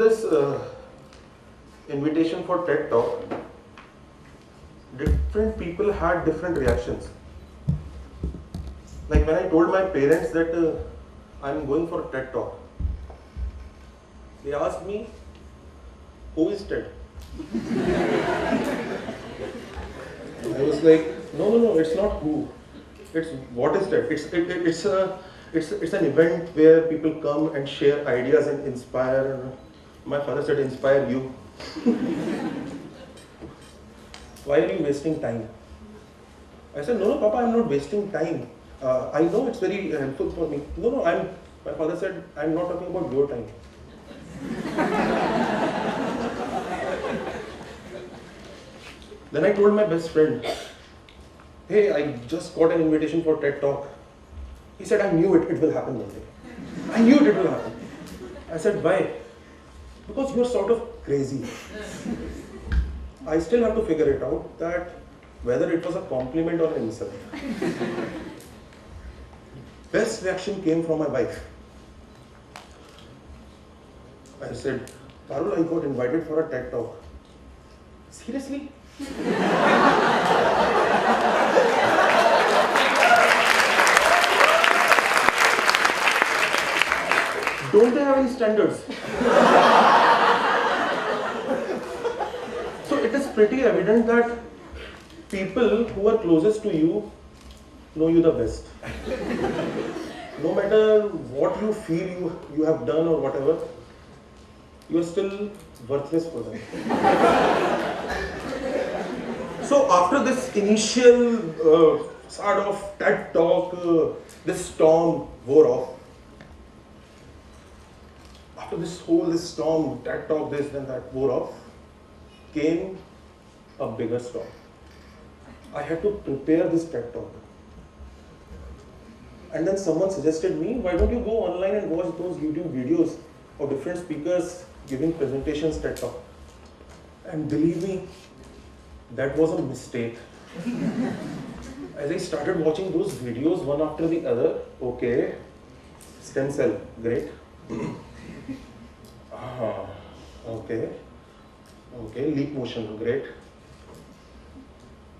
this invitation for TED Talk, different people had different reactions. Like when I told my parents that I'm going for a TED Talk, they asked me, who is TED? I was like, no, it's not who. It's what is TED? It's an event where people come and share ideas and inspire. My father said, inspire you. Why are you wasting time? I said, no, Papa, I'm not wasting time. I know it's very helpful for me. No, my father said, I'm not talking about your time. Then I told my best friend, hey, I just got an invitation for TED Talk. He said, I knew it will happen one day. I knew it will happen. I said, why? Because you're sort of crazy. I still have to figure it out that whether it was a compliment or an insult. Best reaction came from my wife. I said, Parul, I got invited for a TED Talk. Seriously? Don't they have any standards? So it is pretty evident that people who are closest to you know you the best. No matter what you feel you have done or whatever, you are still worthless for them. So after this initial sort of TED Talk, this storm wore off. After this storm, TED Talk, this and that wore off, came a bigger storm. I had to prepare this TED Talk. And then someone suggested me, why don't you go online and watch those YouTube videos of different speakers giving presentations TED Talk. And believe me, that was a mistake. As I started watching those videos one after the other, okay, stem cell, great. Okay, leak motion, great.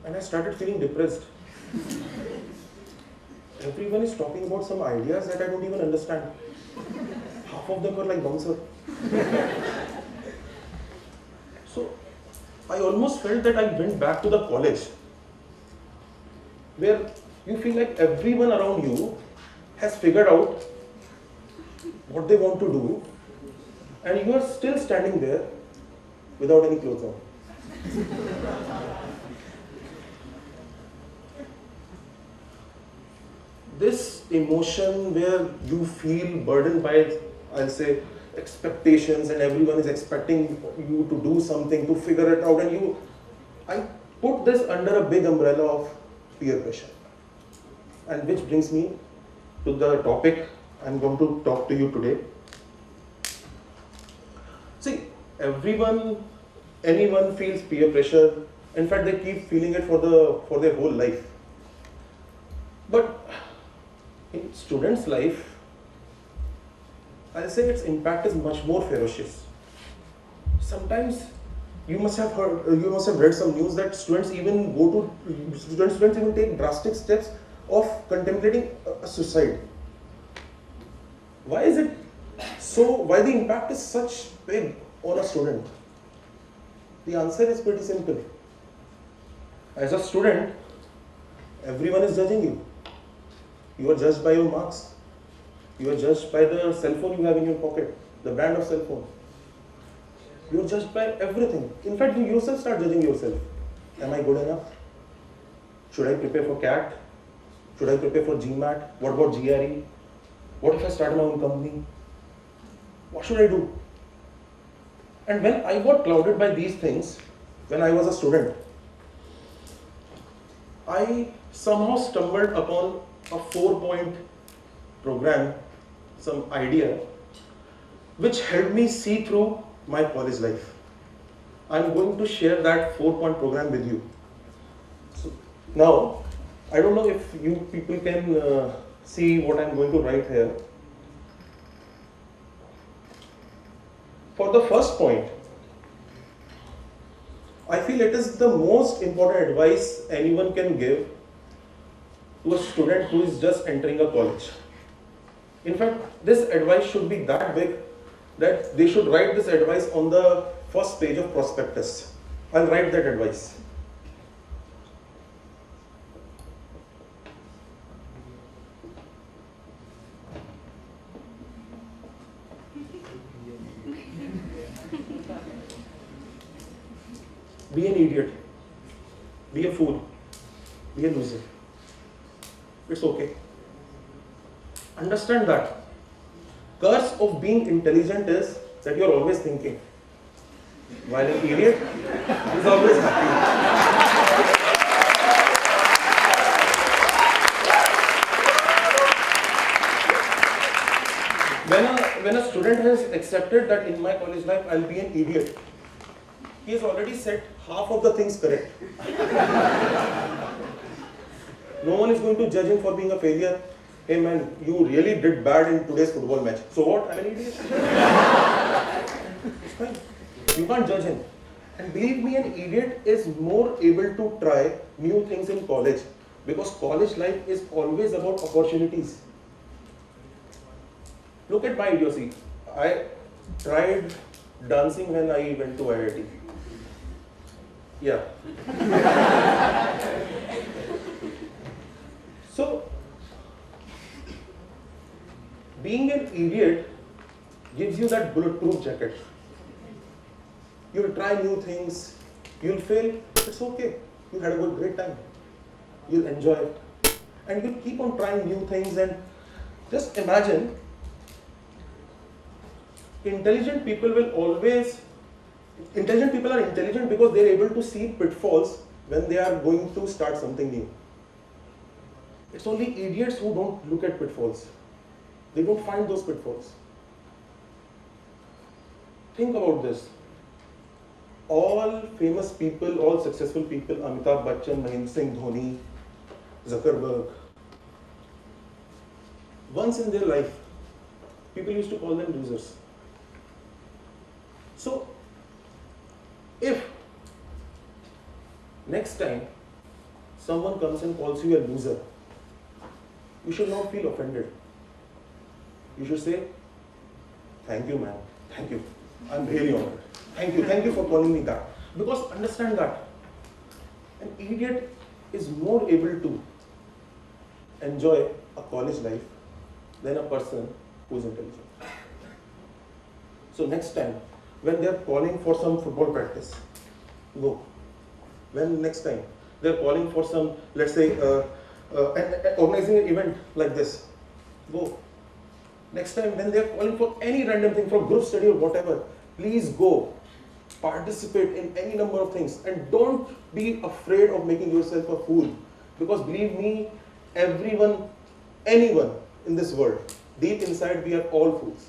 And I started feeling depressed. Everyone is talking about some ideas that I don't even understand. Half of them are like bouncer. So I almost felt that I went back to the college, where you feel like everyone around you has figured out what they want to do, and you are still standing there without any clothes on. This emotion where you feel burdened by, I'll say, expectations, and everyone is expecting you to do something, to figure it out, and I put this under a big umbrella of peer pressure. And which brings me to the topic I'm going to talk to you today. See, anyone feels peer pressure. In fact, they keep feeling it for their whole life. But in students' life, I'll say its impact is much more ferocious. Sometimes you must have read some news that students even take drastic steps of contemplating a suicide. Why is it so? Why the impact is such big on a student? The answer is pretty simple. As a student, everyone is judging you. You are judged by your marks. You are judged by the cell phone you have in your pocket, the brand of cell phone. You are judged by everything. In fact, you yourself start judging yourself. Am I good enough? Should I prepare for CAT? Should I prepare for GMAT? What about GRE? What if I start my own company? What should I do? And when I got clouded by these things, when I was a student, I somehow stumbled upon a 4-point program, some idea, which helped me see through my college life. I'm going to share that 4-point program with you. So now, I don't know if you people can see what I'm going to write here. For the first point, I feel it is the most important advice anyone can give to a student who is just entering a college. In fact, this advice should be that big that they should write this advice on the first page of prospectus. I'll write that advice. Be an idiot, be a fool, be a loser. It's okay. Understand that. Curse of being intelligent is that you're always thinking, while an idiot is always happy. When a student has accepted that in my college life I'll be an idiot, he has already said half of the things correct. No one is going to judge him for being a failure. Hey man, you really did bad in today's football match. So what? I'm an idiot. It's fine. You can't judge him. And believe me, an idiot is more able to try new things in college, because college life is always about opportunities. Look at my idiocy. I tried dancing when I went to IIT. Yeah. So, being an idiot gives you that bulletproof jacket. You'll try new things, you'll fail, it's okay. You had a great time. You'll enjoy it. And you'll keep on trying new things, and just imagine, intelligent people are intelligent because they're able to see pitfalls when they are going to start something new. It's only idiots who don't look at pitfalls. They don't find those pitfalls. Think about this. All famous people, all successful people, Amitabh Bachchan, Mahendra Singh Dhoni, Zuckerberg, once in their life, people used to call them losers. So, if next time someone comes and calls you a loser, you should not feel offended. You should say, thank you man, thank you. I'm really honored. Thank you for calling me that. Because understand that, an idiot is more able to enjoy a college life than a person who is intelligent. So next time, when they are calling for some football practice, go. When next time they are calling for some, let's say, organizing an event like this, go. Next time when they are calling for any random thing, for group study or whatever, please go. Participate in any number of things, and don't be afraid of making yourself a fool. Because believe me, everyone, anyone in this world, deep inside we are all fools.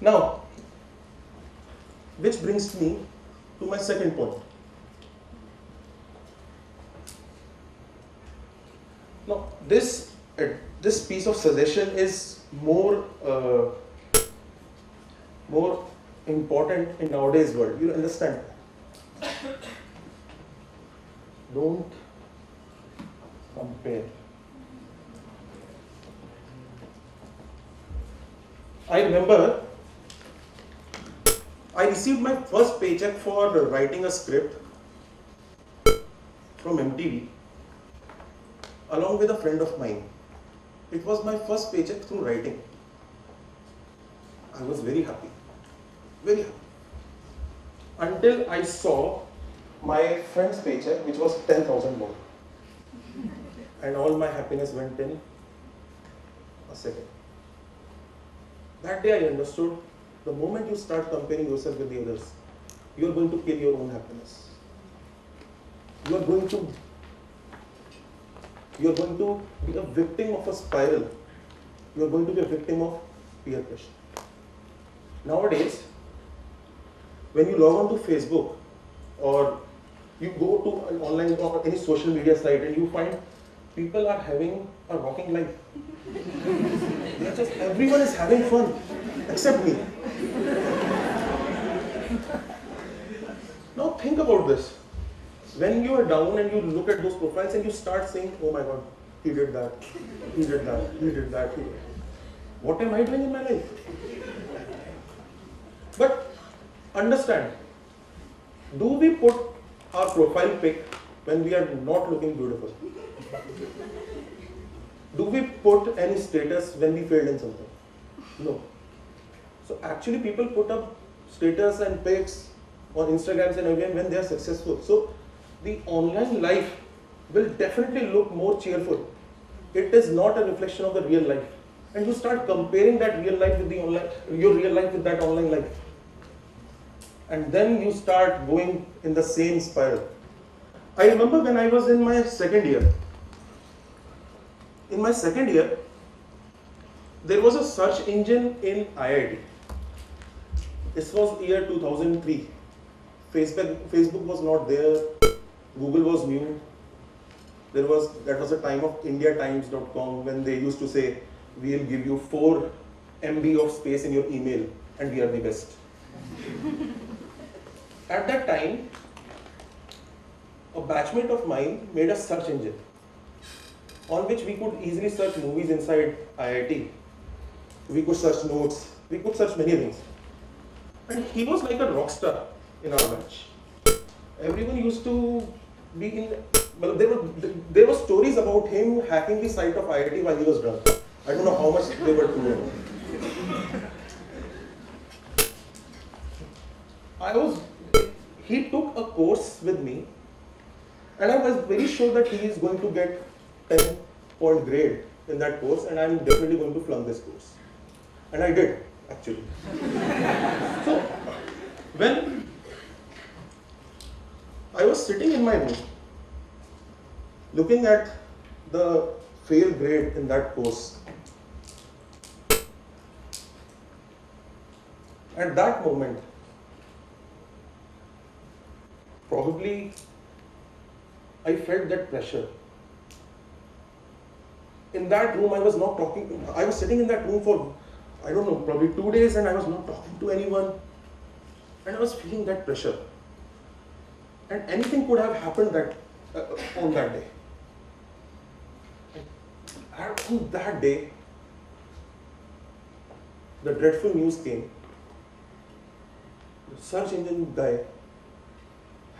Now, which brings me to my second point. Now, this piece of suggestion is more important in nowadays world. You understand? Don't compare. I remember I received my first paycheck for writing a script from MTV along with a friend of mine. It was my first paycheck through writing. I was very happy. Very happy. Until I saw my friend's paycheck, which was 10,000 more. And all my happiness went in a second. That day I understood, the moment you start comparing yourself with the others, you are going to kill your own happiness. You are going to be a victim of a spiral. You are going to be a victim of peer pressure. Nowadays, when you log on to Facebook or you go to an online or any social media site and you find people are having a rocking life. Everyone is having fun, except me. Now think about this. When you are down and you look at those profiles and you start saying, oh my God, he did that, he did that, he did that, he did that. What am I doing in my life? But understand, do we put our profile pic when we are not looking beautiful? Do we put any status when we failed in something? No. So actually people put up status and pics on Instagrams and everything when they are successful. So the online life will definitely look more cheerful. It is not a reflection of the real life. And you start comparing that real life with the online, your real life with that online life. And then you start going in the same spiral. I remember when I was in my second year. In my second year, there was a search engine in IIT. This was year 2003. Facebook was not there. Google was new. That was a time of indiatimes.com when they used to say, we'll give you 4 MB of space in your email and we are the best. At that time, a batchmate of mine made a search engine on which we could easily search movies inside IIT. We could search notes, we could search many things. And he was like a rock star in our batch. Everyone used to be in, well, there were stories about him hacking the site of IIT while he was drunk. I don't know how much they were true. He took a course with me and I was very sure that he is going to get 10-point grade in that course and I'm definitely going to flunk this course. And I did, actually. So, when I was sitting in my room, looking at the fail grade in that course, at that moment, probably I felt that pressure. In that room, I was not talking, I was sitting in that room for, I don't know, probably 2 days and I was not talking to anyone. And I was feeling that pressure. And anything could have happened on that day. And on that day, the dreadful news came. The search engine guy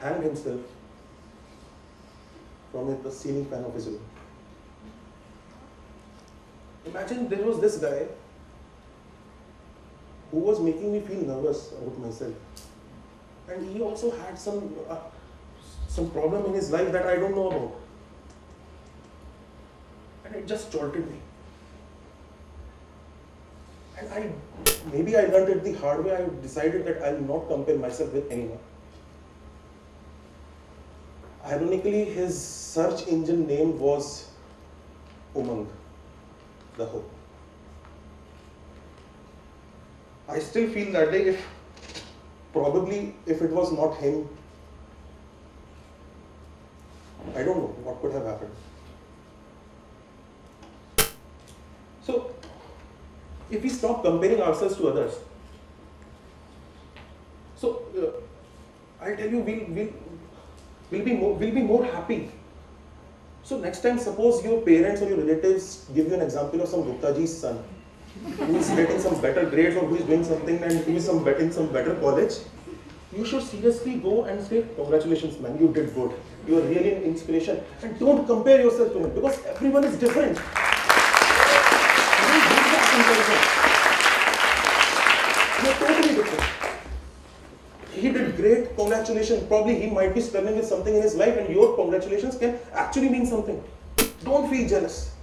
hanged himself from the ceiling fan of his room. Imagine there was this guy who was making me feel nervous about myself. And he also had some problem in his life that I don't know about. And it just jolted me. And maybe I learned it the hard way. I decided that I will not compare myself with anyone. Ironically, his search engine name was Umang, the hope. I still feel that day if it was not him, I don't know what could have happened. So, if we stop comparing ourselves to others, so I'll tell you, we'll be more happy. So next time, suppose your parents or your relatives give you an example of some Guptaji's son who is getting some better grades or who is doing something and who is in some better college, you should seriously go and say, congratulations man, you did good. You are really an inspiration. And don't compare yourself to him because everyone is different. Don't do that comparison. You are totally different. He did great, congratulations. Probably he might be struggling with something in his life and your congratulations can actually mean something. Don't feel jealous.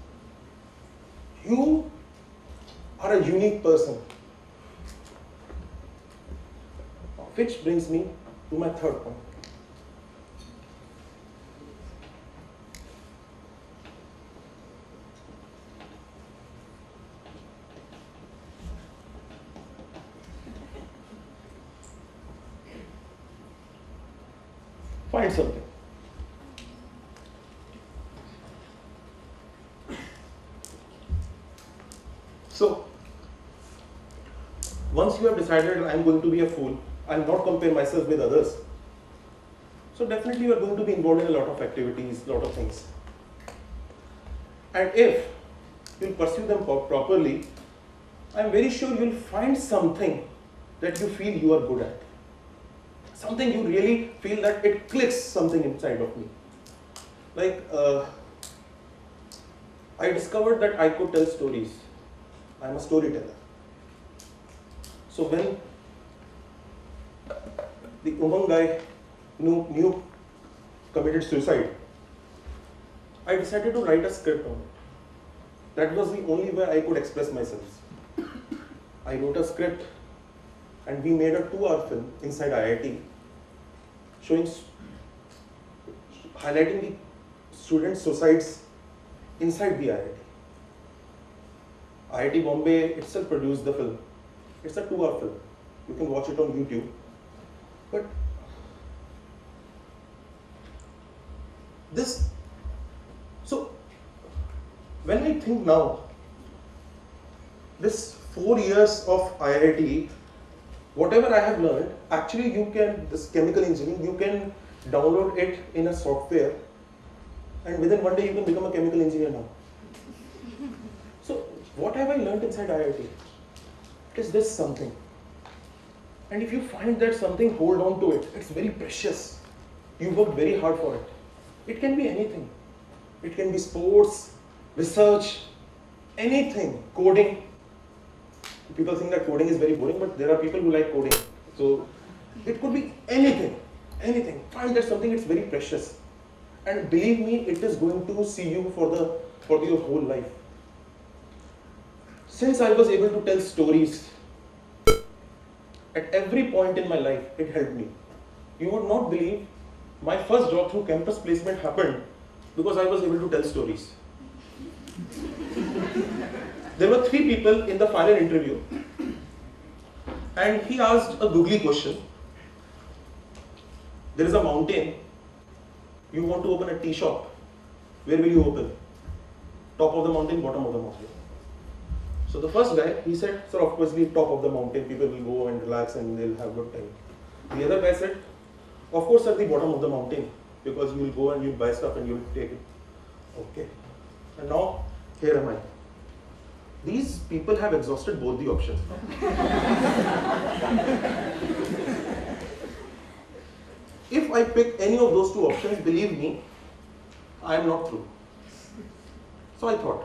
You are a unique person. Which brings me to my third point. Find something. decided I'm going to be a fool, I'll not compare myself with others. So definitely you are going to be involved in a lot of activities, a lot of things. And if you'll pursue them properly, I'm very sure you'll find something that you feel you are good at. Something you really feel that it clicks something inside of me. Like, I discovered that I could tell stories. I'm a storyteller. So when the Umang guy knew committed suicide, I decided to write a script on it. That was the only way I could express myself. I wrote a script and we made a 2-hour film inside IIT highlighting the student suicides inside the IIT. IIT Bombay itself produced the film. It's a 2-hour film. You can watch it on YouTube. But so when I think now, this 4 years of IIT, whatever I have learned, actually this chemical engineering, you can download it in a software and within 1 day you can become a chemical engineer now. So what have I learned inside IIT? It is this something. And if you find that something, hold on to it. It's very precious. You work very hard for it. It can be anything. It can be sports, research, anything, coding. People think that coding is very boring, but there are people who like coding. So it could be anything, anything. Find that something, it's very precious. And believe me, it is going to see you for your whole life. Since I was able to tell stories, at every point in my life, it helped me. You would not believe, my first job through campus placement happened because I was able to tell stories. There were 3 people in the final interview and he asked a googly question. There is a mountain. You want to open a tea shop. Where will you open? Top of the mountain, bottom of the mountain. So the first guy, he said, sir, of course, the top of the mountain, people will go and relax and they'll have good time. The other guy said, of course, at the bottom of the mountain, because you will go and you'll buy stuff and you'll take it. Okay. And now, here am I. These people have exhausted both the options. If I pick any of those 2 options, believe me, I am not through. So I thought,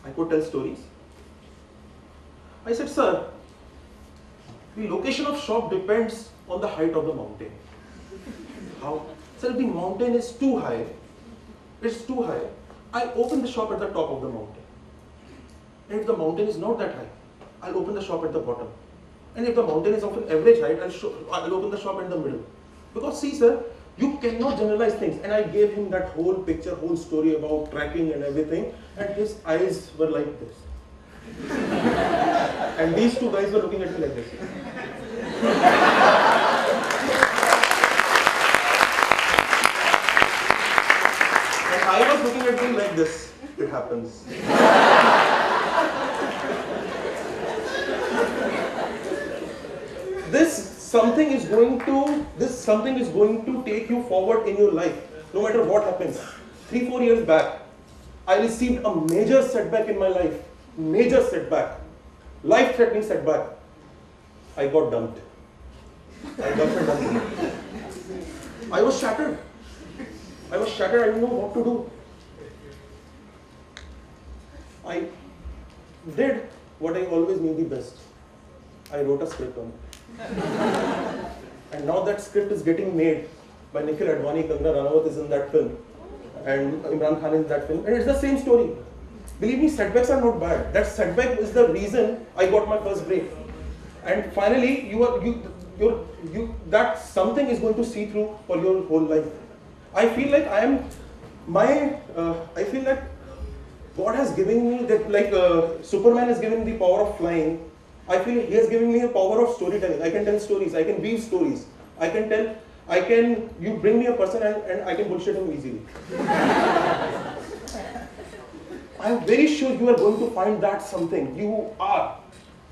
I could tell stories. I said, sir, the location of shop depends on the height of the mountain. How? Sir, if the mountain is too high, I open the shop at the top of the mountain. And if the mountain is not that high, I'll open the shop at the bottom. And if the mountain is of an average height, I'll open the shop in the middle. Because see, sir, you cannot generalize things. And I gave him that whole picture, whole story about tracking and everything, and his eyes were like this. And these 2 guys were looking at me like this. And I was looking at him like this. It happens. This something is going to take you forward in your life, no matter what happens. 3-4 years back, I received a major setback in my life. Major setback. Life-threatening setback. I got dumped. I was shattered. I didn't know what to do. I did what I always knew the best. I wrote a script on it. And now that script is getting made by Nikhil Advani, Kangana Ranaut is in that film, and Imran Khan is in that film, and it's the same story. Believe me, setbacks are not bad. That setback is the reason I got my first break. And finally, that something is going to see through for your whole life. I feel like I feel like God has given me that, like Superman has given me the power of flying. I feel He has given me the power of storytelling. I can tell stories. I can weave stories. You bring me a person and I can bullshit him easily. I am very sure you are going to find that something. You are.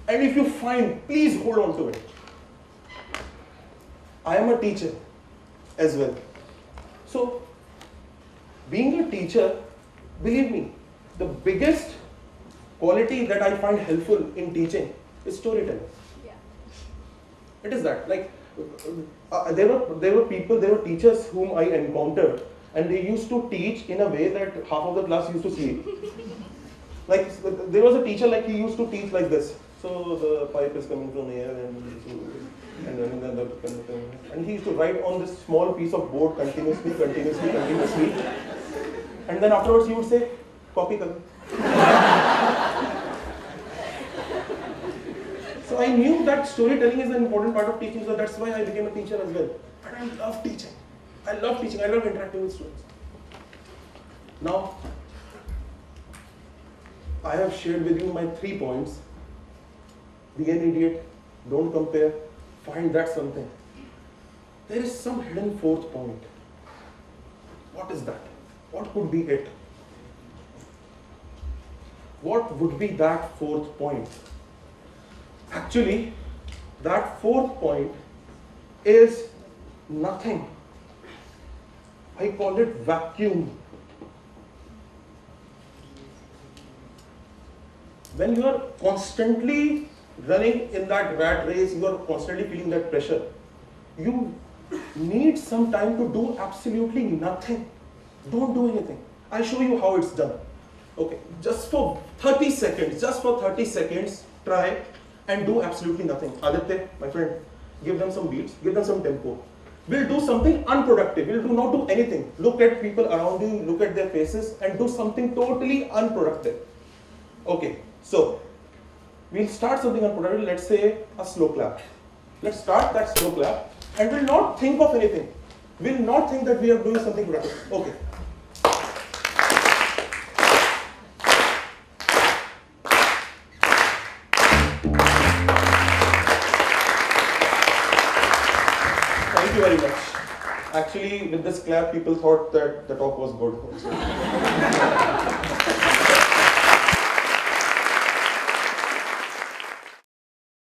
And if you find, please hold on to it. I am a teacher as well. So, being a teacher, believe me, the biggest quality that I find helpful in teaching is storytelling. Yeah. It is that. Like, there were teachers whom I encountered, and they used to teach in a way that half of the class used to sleep. Like, there was a teacher, like, he used to teach like this. So the pipe is coming from here, and he used to write on this small piece of board continuously. And then afterwards he would say, copy kar. So I knew that storytelling is an important part of teaching, so that's why I became a teacher as well. But I love teaching. I love interacting with students. Now, I have shared with you my 3 points. Be an idiot, don't compare, find that something. There is some hidden 4th point. What is that? What could be it? What would be that 4th point? Actually, that 4th point is nothing. I call it vacuum. When you are constantly running in that rat race, you are constantly feeling that pressure. You need some time to do absolutely nothing. Don't do anything. I'll show you how it's done. Okay, just for 30 seconds, try and do absolutely nothing. Aditya, my friend, give them some beats, give them some tempo. We'll do something unproductive. We'll not do anything. Look at people around you, look at their faces, and do something totally unproductive. Okay, so we'll start something unproductive. Let's say a slow clap. Let's start that slow clap, and we'll not think of anything. We'll not think that we are doing something productive. Okay. Thank you very much. Actually, with this clap, people thought that the talk was good.